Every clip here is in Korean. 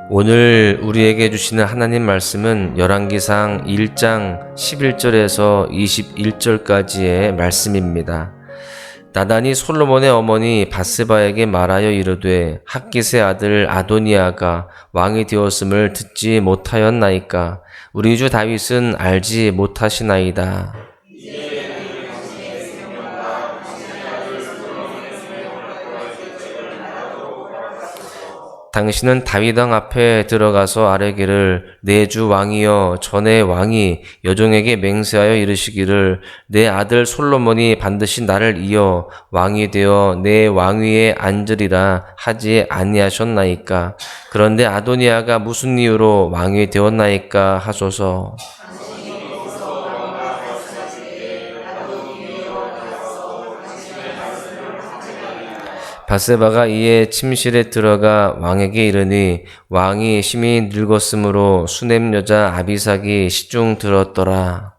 오늘 우리에게 주시는 하나님 말씀은 열왕기상 1장 11절에서 21절까지의 말씀입니다. 나단이 솔로몬의 어머니 밧세바에게 말하여 이르되 핫깃의 아들 아도니아가 왕이 되었음을 듣지 못하였나이까 우리 주 다윗은 알지 못하시나이다. 당신은 다윗 왕 앞에 들어가서 아뢰기를 내 주 왕이여 전에 왕이 여종에게 맹세하여 이르시기를 내 아들 솔로몬이 반드시 나를 이어 왕이 되어 내 왕위에 앉으리라 하지 아니하셨나이까. 그런데 아도니아가 무슨 이유로 왕이 되었나이까 하소서. 밧세바가 이에 침실에 들어가 왕에게 이르니 왕이 심히 늙었으므로 수냄 여자 아비삭이 시중 들었더라.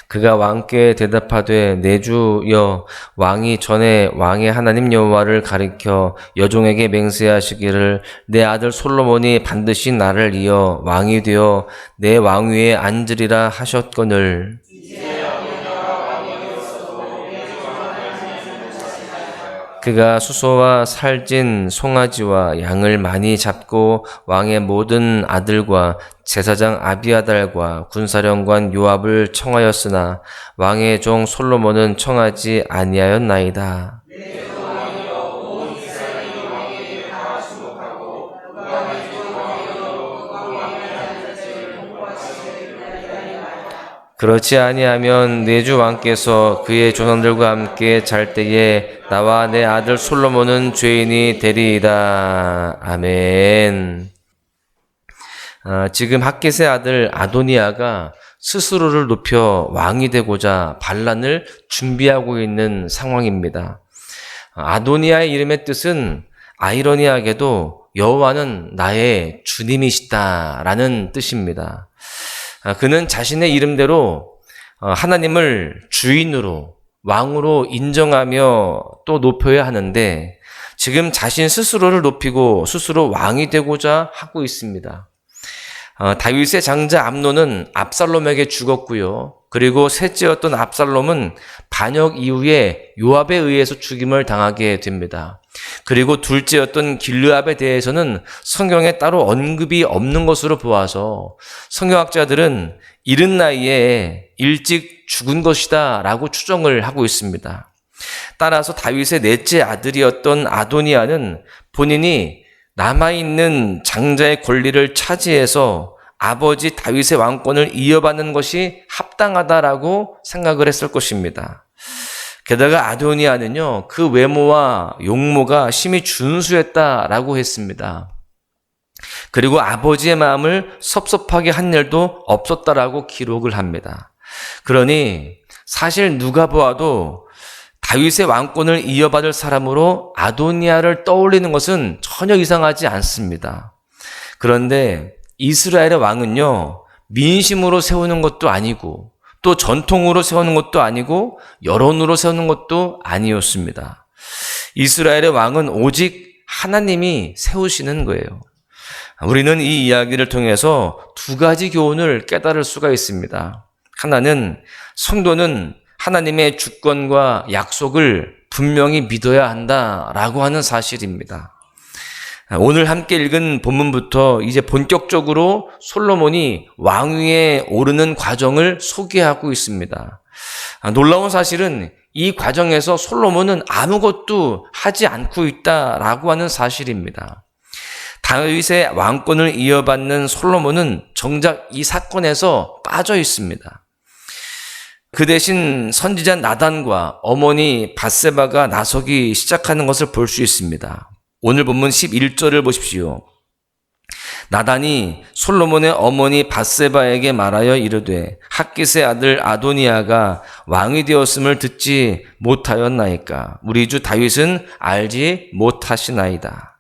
그가 왕께 대답하되 내 주여 왕이 전에 왕의 하나님 여호와를 가리켜 여종에게 맹세하시기를 내 아들 솔로몬이 반드시 나를 이어 왕이 되어 내 왕위에 앉으리라 하셨거늘. 그가 수소와 살찐 송아지와 양을 많이 잡고 왕의 모든 아들과 제사장 아비아달과 군사령관 요압을 청하였으나 왕의 종 솔로몬은 청하지 아니하였나이다. 그렇지 아니하면 내 주 왕께서 그의 조상들과 함께 잘 때에 나와 내 아들 솔로몬은 죄인이 되리이다. 아멘. 지금 핫깃의 아들 아도니아가 스스로를 높여 왕이 되고자 반란을 준비하고 있는 상황입니다. 아도니아의 이름의 뜻은 아이러니하게도 여호와는 나의 주님이시다라는 뜻입니다. 그는 자신의 이름대로 하나님을 주인으로 왕으로 인정하며 또 높여야 하는데 지금 자신 스스로를 높이고 스스로 왕이 되고자 하고 있습니다. 다윗의 장자 암논은 압살롬에게 죽었고요. 그리고 셋째였던 압살롬은 반역 이후에 요압에 의해서 죽임을 당하게 됩니다. 그리고 둘째였던 길르압에 대해서는 성경에 따로 언급이 없는 것으로 보아서 성경학자들은 이른 나이에 일찍 죽은 것이다 라고 추정을 하고 있습니다. 따라서 다윗의 넷째 아들이었던 아도니아는 본인이 남아있는 장자의 권리를 차지해서 아버지 다윗의 왕권을 이어받는 것이 합당하다라고 생각을 했을 것입니다. 게다가 아도니아는요, 그 외모와 용모가 심히 준수했다라고 했습니다. 그리고 아버지의 마음을 섭섭하게 한 일도 없었다라고 기록을 합니다. 그러니 사실 누가 보아도 다윗의 왕권을 이어받을 사람으로 아도니아를 떠올리는 것은 전혀 이상하지 않습니다. 그런데 이스라엘의 왕은요, 민심으로 세우는 것도 아니고 또 전통으로 세우는 것도 아니고 여론으로 세우는 것도 아니었습니다. 이스라엘의 왕은 오직 하나님이 세우시는 거예요. 우리는 이 이야기를 통해서 두 가지 교훈을 깨달을 수가 있습니다. 하나는 성도는 하나님의 주권과 약속을 분명히 믿어야 한다라고 하는 사실입니다. 오늘 함께 읽은 본문부터 이제 본격적으로 솔로몬이 왕위에 오르는 과정을 소개하고 있습니다. 놀라운 사실은 이 과정에서 솔로몬은 아무것도 하지 않고 있다라고 하는 사실입니다. 다윗의 왕권을 이어받는 솔로몬은 정작 이 사건에서 빠져 있습니다. 그 대신 선지자 나단과 어머니 밧세바가 나서기 시작하는 것을 볼 수 있습니다. 오늘 본문 11절을 보십시오. 나단이 솔로몬의 어머니 밧세바에게 말하여 이르되 핫깃의 아들 아도니아가 왕이 되었음을 듣지 못하였나이까 우리 주 다윗은 알지 못하시나이다.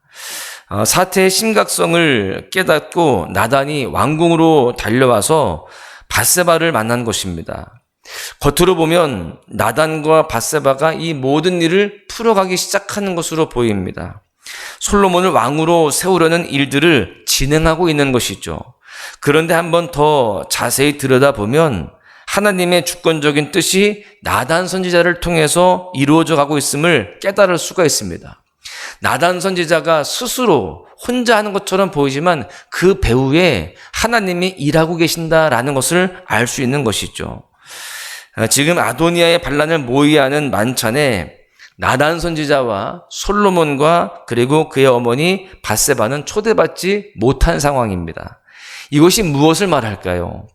사태의 심각성을 깨닫고 나단이 왕궁으로 달려와서 밧세바를 만난 것입니다. 겉으로 보면 나단과 밧세바가 이 모든 일을 풀어가기 시작하는 것으로 보입니다. 솔로몬을 왕으로 세우려는 일들을 진행하고 있는 것이죠. 그런데 한번 더 자세히 들여다보면 하나님의 주권적인 뜻이 나단 선지자를 통해서 이루어져 가고 있음을 깨달을 수가 있습니다. 나단 선지자가 스스로 혼자 하는 것처럼 보이지만 그 배후에 하나님이 일하고 계신다라는 것을 알 수 있는 것이죠. 지금 아도니아의 반란을 모의하는 만찬에 나단 선지자와 솔로몬과 그리고 그의 어머니 밧세바는 초대받지 못한 상황입니다. 이것이 무엇을 말할까요?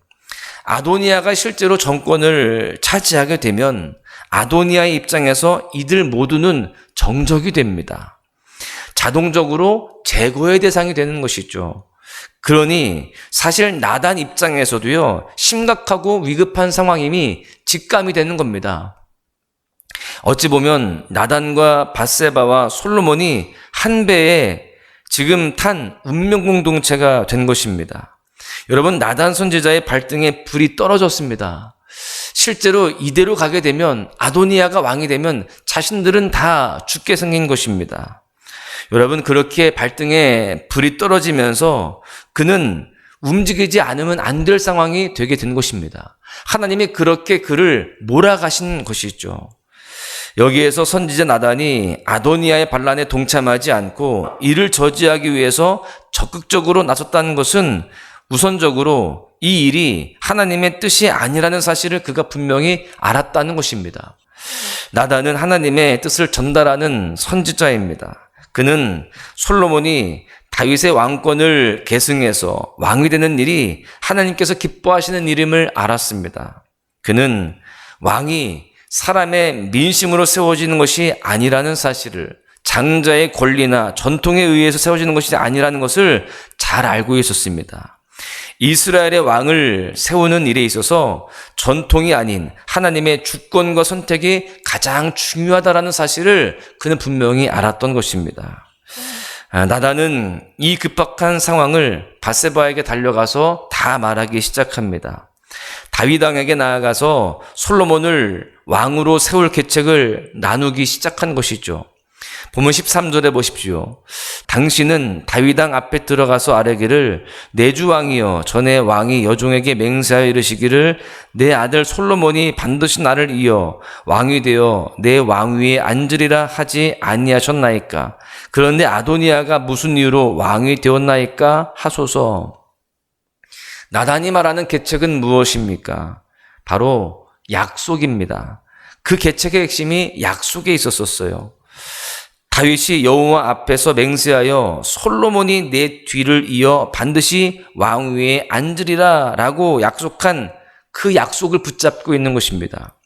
아도니아가 실제로 정권을 차지하게 되면 아도니아의 입장에서 이들 모두는 정적이 됩니다. 자동적으로 제거의 대상이 되는 것이죠. 그러니 사실 나단 입장에서도요, 심각하고 위급한 상황임이 직감이 되는 겁니다. 어찌 보면 나단과 밧세바와 솔로몬이 한 배에 지금 탄 운명 공동체가 된 것입니다. 여러분, 나단 선지자의 발등에 불이 떨어졌습니다. 실제로 이대로 가게 되면 아도니아가 왕이 되면 자신들은 다 죽게 생긴 것입니다. 여러분, 그렇게 발등에 불이 떨어지면서 그는 움직이지 않으면 안 될 상황이 되게 된 것입니다. 하나님이 그렇게 그를 몰아가신 것이죠. 여기에서 선지자 나단이 아도니아의 반란에 동참하지 않고 이를 저지하기 위해서 적극적으로 나섰다는 것은 우선적으로 이 일이 하나님의 뜻이 아니라는 사실을 그가 분명히 알았다는 것입니다. 나단은 하나님의 뜻을 전달하는 선지자입니다. 그는 솔로몬이 다윗의 왕권을 계승해서 왕이 되는 일이 하나님께서 기뻐하시는 일임을 알았습니다. 그는 왕이 사람의 민심으로 세워지는 것이 아니라는 사실을, 장자의 권리나 전통에 의해서 세워지는 것이 아니라는 것을 잘 알고 있었습니다. 이스라엘의 왕을 세우는 일에 있어서 전통이 아닌 하나님의 주권과 선택이 가장 중요하다는 사실을 그는 분명히 알았던 것입니다. 나단은 이 급박한 상황을 밧세바에게 달려가서 다 말하기 시작합니다. 다윗 왕에게 나아가서 솔로몬을 왕으로 세울 계책을 나누기 시작한 것이죠. 보면 13절에 보십시오. 당신은 다윗 왕 앞에 들어가서 아뢰기를 내 주 왕이여 전에 왕이 여종에게 맹세하여 이르시기를 내 아들 솔로몬이 반드시 나를 이어 왕이 되어 내 왕위에 앉으리라 하지 아니하셨나이까. 그런데 아도니아가 무슨 이유로 왕이 되었나이까 하소서. 나단이 말하는 계책은 무엇입니까? 바로 약속입니다. 그 계책의 핵심이 약속에 있었어요. 다윗이 여호와 앞에서 맹세하여 솔로몬이 내 뒤를 이어 반드시 왕위에 앉으리라 라고 약속한 그 약속을 붙잡고 있는 것입니다.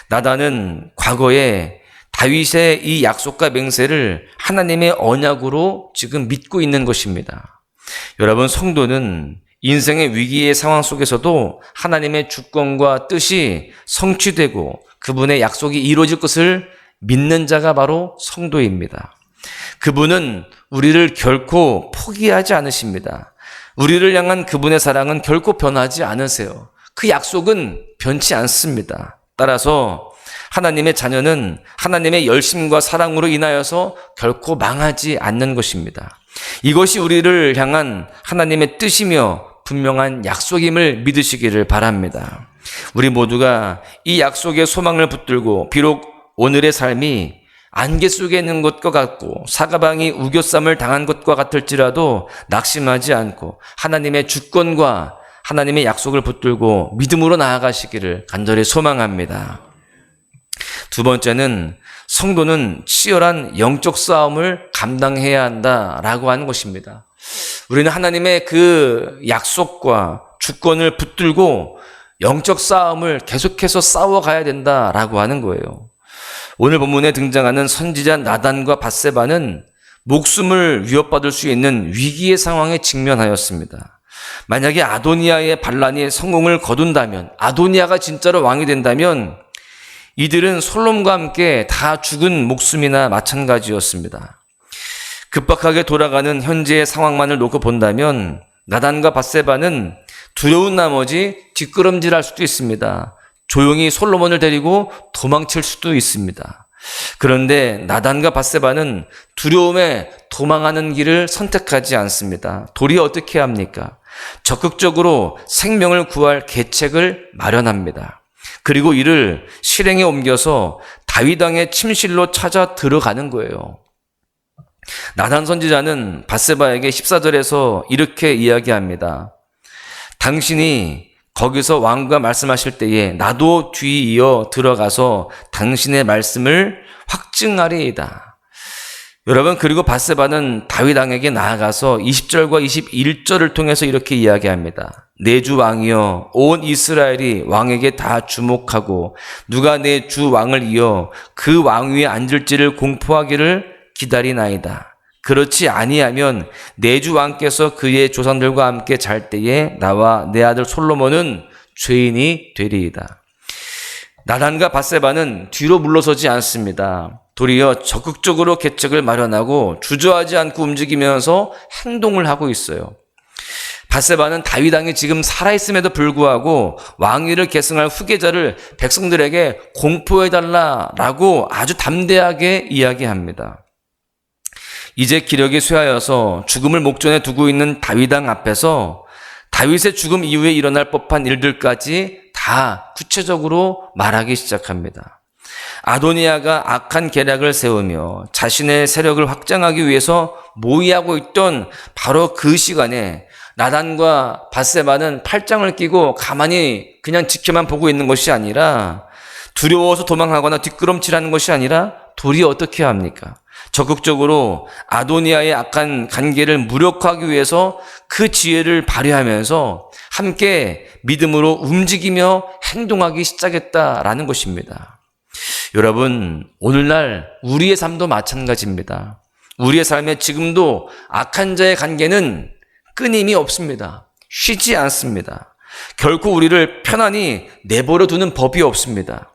나단은 과거에 다윗의 이 약속과 맹세를 하나님의 언약으로 지금 믿고 있는 것입니다. 여러분, 성도는 인생의 위기의 상황 속에서도 하나님의 주권과 뜻이 성취되고 그분의 약속이 이루어질 것을 믿는 자가 바로 성도입니다. 그분은 우리를 결코 포기하지 않으십니다. 우리를 향한 그분의 사랑은 결코 변하지 않으세요. 그 약속은 변치 않습니다. 따라서 하나님의 자녀는 하나님의 열심과 사랑으로 인하여서 결코 망하지 않는 것입니다. 이것이 우리를 향한 하나님의 뜻이며 분명한 약속임을 믿으시기를 바랍니다. 우리 모두가 이 약속의 소망을 붙들고 비록 오늘의 삶이 안개 속에 있는 것과 같고 사가방이 우겨쌈을 당한 것과 같을지라도 낙심하지 않고 하나님의 주권과 하나님의 약속을 붙들고 믿음으로 나아가시기를 간절히 소망합니다. 두 번째는 성도는 치열한 영적 싸움을 감당해야 한다라고 하는 것입니다. 우리는 하나님의 그 약속과 주권을 붙들고 영적 싸움을 계속해서 싸워가야 된다라고 하는 거예요. 오늘 본문에 등장하는 선지자 나단과 밧세바는 목숨을 위협받을 수 있는 위기의 상황에 직면하였습니다. 만약에 아도니아의 반란이 성공을 거둔다면, 아도니아가 진짜로 왕이 된다면 이들은 솔롬과 함께 다 죽은 목숨이나 마찬가지였습니다. 급박하게 돌아가는 현재의 상황만을 놓고 본다면 나단과 밧세바는 두려운 나머지 뒷걸음질할 수도 있습니다. 조용히 솔로몬을 데리고 도망칠 수도 있습니다. 그런데 나단과 밧세바는 두려움에 도망하는 길을 선택하지 않습니다. 도리어 어떻게 합니까? 적극적으로 생명을 구할 계책을 마련합니다. 그리고 이를 실행에 옮겨서 다윗 왕의 침실로 찾아 들어가는 거예요. 나단 선지자는 밧세바에게 14절에서 이렇게 이야기합니다. 당신이 거기서 왕과 말씀하실 때에 나도 뒤이어 들어가서 당신의 말씀을 확증하리이다. 여러분, 그리고 밧세바는 다윗 왕에게 나아가서 20절과 21절을 통해서 이렇게 이야기합니다. 내 주 왕이여, 온 이스라엘이 왕에게 다 주목하고 누가 내 주 왕을 이어 그 왕 위에 앉을지를 공포하기를 기다리나이다. 그렇지 아니하면 내 주 왕께서 그의 조상들과 함께 잘 때에 나와 내 아들 솔로몬은 죄인이 되리이다. 나단과 밧세바는 뒤로 물러서지 않습니다. 도리어 적극적으로 계책을 마련하고 주저하지 않고 움직이면서 행동을 하고 있어요. 밧세바는 다윗 왕이 지금 살아있음에도 불구하고 왕위를 계승할 후계자를 백성들에게 공포해달라라고 아주 담대하게 이야기합니다. 이제 기력이 쇠하여서 죽음을 목전에 두고 있는 다윗 왕 앞에서 다윗의 죽음 이후에 일어날 법한 일들까지 다 구체적으로 말하기 시작합니다. 아도니아가 악한 계략을 세우며 자신의 세력을 확장하기 위해서 모의하고 있던 바로 그 시간에 나단과 밧세바는 팔짱을 끼고 가만히 그냥 지켜만 보고 있는 것이 아니라, 두려워서 도망하거나 뒷걸음질하는 것이 아니라 도리어 어떻게 합니까? 적극적으로 아도니아의 악한 관계를 무력화하기 위해서 그 지혜를 발휘하면서 함께 믿음으로 움직이며 행동하기 시작했다라는 것입니다. 여러분, 오늘날 우리의 삶도 마찬가지입니다. 우리의 삶에 지금도 악한 자의 관계는 끊임이 없습니다. 쉬지 않습니다. 결코 우리를 편안히 내버려 두는 법이 없습니다.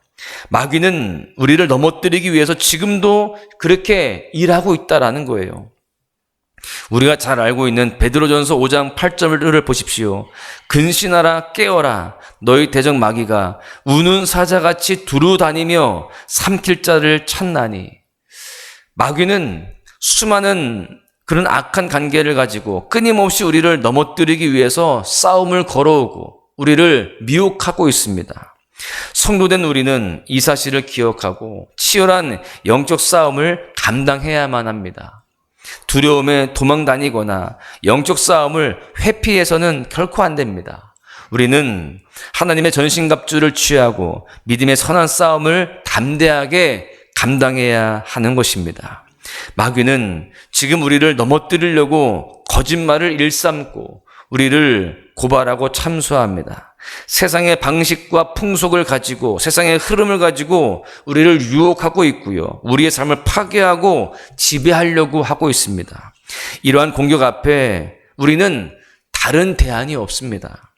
마귀는 우리를 넘어뜨리기 위해서 지금도 그렇게 일하고 있다라는 거예요. 우리가 잘 알고 있는 베드로전서 5장 8절을 보십시오. 근신하라, 깨어라. 너희 대적 마귀가 우는 사자같이 두루 다니며 삼킬 자를 찾나니. 마귀는 수많은 그런 악한 관계를 가지고 끊임없이 우리를 넘어뜨리기 위해서 싸움을 걸어오고 우리를 미혹하고 있습니다. 성도된 우리는 이 사실을 기억하고 치열한 영적 싸움을 감당해야만 합니다. 두려움에 도망다니거나 영적 싸움을 회피해서는 결코 안 됩니다. 우리는 하나님의 전신갑주를 취하고 믿음의 선한 싸움을 담대하게 감당해야 하는 것입니다. 마귀는 지금 우리를 넘어뜨리려고 거짓말을 일삼고 우리를 고발하고 참수합니다. 세상의 방식과 풍속을 가지고 세상의 흐름을 가지고 우리를 유혹하고 있고요. 우리의 삶을 파괴하고 지배하려고 하고 있습니다. 이러한 공격 앞에 우리는 다른 대안이 없습니다.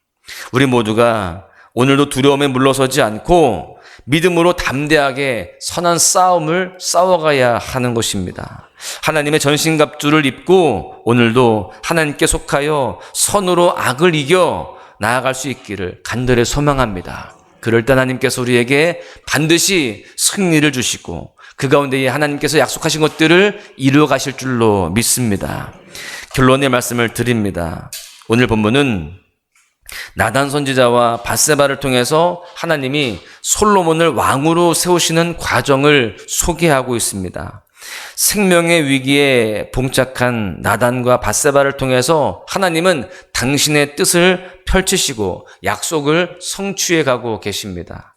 우리 모두가 오늘도 두려움에 물러서지 않고 믿음으로 담대하게 선한 싸움을 싸워가야 하는 것입니다. 하나님의 전신갑주를 입고 오늘도 하나님께 속하여 선으로 악을 이겨 나아갈 수 있기를 간절히 소망합니다. 그럴 때 하나님께서 우리에게 반드시 승리를 주시고 그 가운데 하나님께서 약속하신 것들을 이루어 가실 줄로 믿습니다. 결론의 말씀을 드립니다. 오늘 본문은 나단 선지자와 밧세바를 통해서 하나님이 솔로몬을 왕으로 세우시는 과정을 소개하고 있습니다. 생명의 위기에 봉착한 나단과 밧세바를 통해서 하나님은 당신의 뜻을 펼치시고 약속을 성취해 가고 계십니다.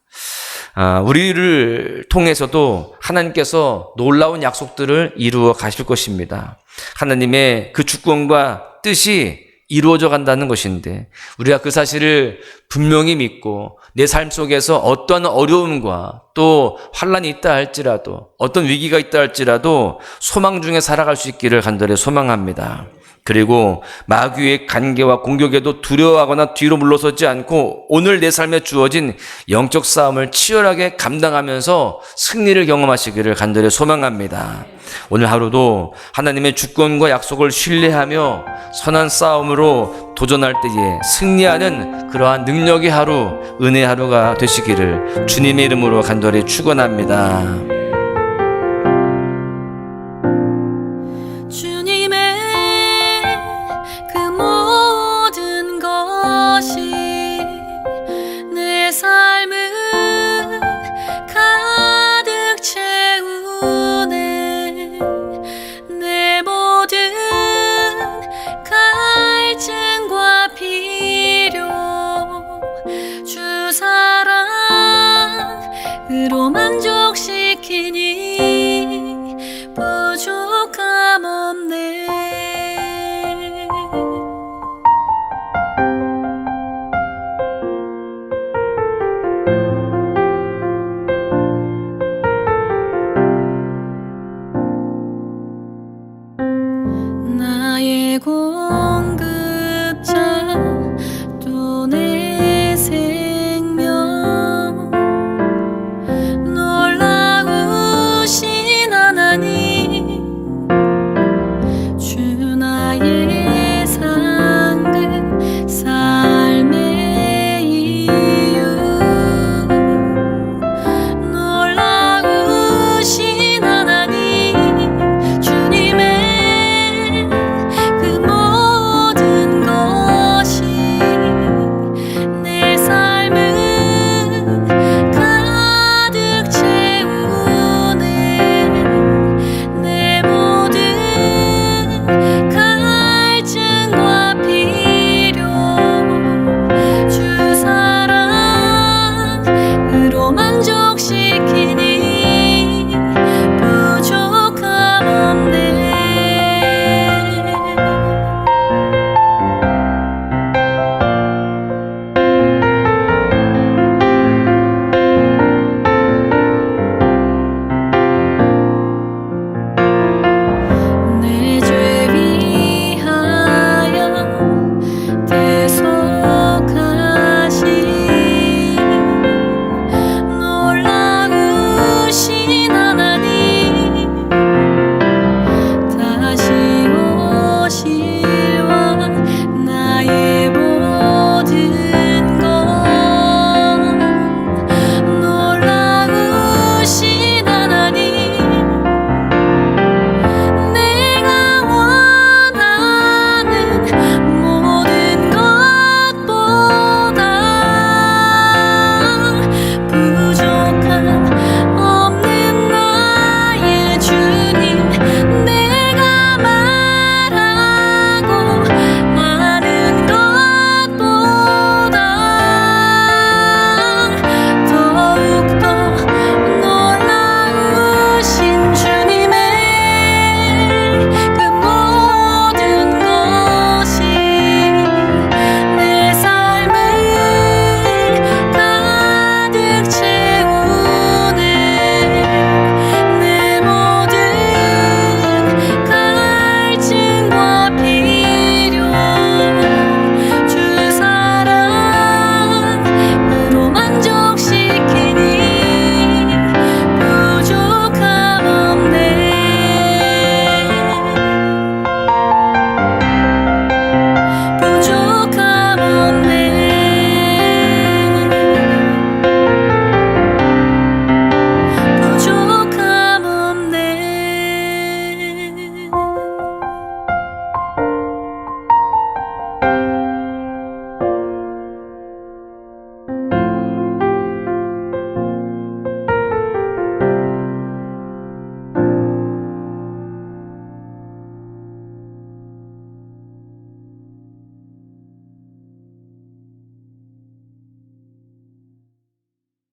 우리를 통해서도 하나님께서 놀라운 약속들을 이루어 가실 것입니다. 하나님의 그 주권과 뜻이 이루어져 간다는 것인데 우리가 그 사실을 분명히 믿고 내 삶 속에서 어떤 어려움과 또 환란이 있다 할지라도 어떤 위기가 있다 할지라도 소망 중에 살아갈 수 있기를 간절히 소망합니다. 그리고 마귀의 간계와 공격에도 두려워하거나 뒤로 물러서지 않고 오늘 내 삶에 주어진 영적 싸움을 치열하게 감당하면서 승리를 경험하시기를 간절히 소망합니다. 오늘 하루도 하나님의 주권과 약속을 신뢰하며 선한 싸움으로 도전할 때에 승리하는 그러한 능력의 하루, 은혜의 하루가 되시기를 주님의 이름으로 간절히 축원합니다. 주님의 그 모든 것이 내 삶을 가득 채우네. 내 모든 갈증과 필요 주 사랑으로 만족시키니 부족함 없네. 나의 공급자 또 내 생명 놀라우신 하나님 주 나의 상급 삶의 이유 놀라우신 하나님 주님의 그 모든 것이 내 삶을 가득 채우네. 내 모든 갈증과 필요 주 사랑으로 만족시키